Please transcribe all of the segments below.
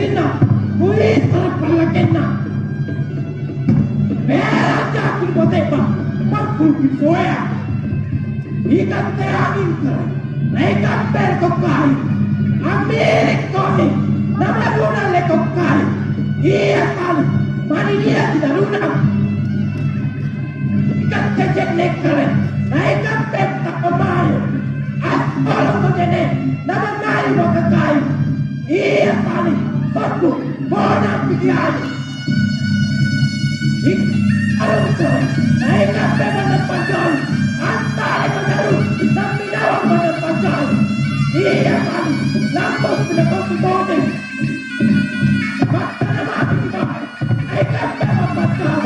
Sina, puisar palakena. Beraja kibotepa, pakul kisoya. Ikan teangin kere, ikan berkokai. Amirik koni, nama luna lekokai. Iya kali, mani dia tidak lunak. Ikan cecek nekare, ikan petak pemayu. Asal kejene, nama mayu bakakai. Iya kali, satu, bona pikiran. Alam ko, ikan petak pemayu. Antara kadaru, tapi dalam pada pacar. Iya kali, lampau pendapat bodoh. Maka nama di mana? Ikan petak pacar.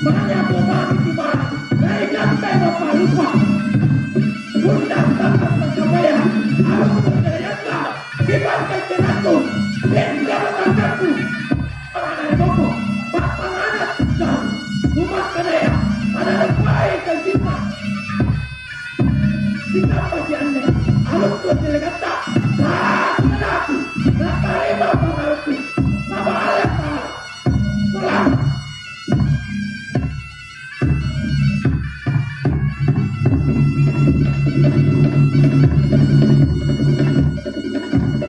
Mana bodoh di mana? Ikan petak lupa. Undang tanpa pencapaian, harus berjaya. Dipakai tenaga, dan jangan takutku. Penganai boko, penganai dan rumah kedaya. Ada baik dan cinta. Kenapa si anda? Harus berjelekata. Aku, terima pengaruhku. Sama alat selamat.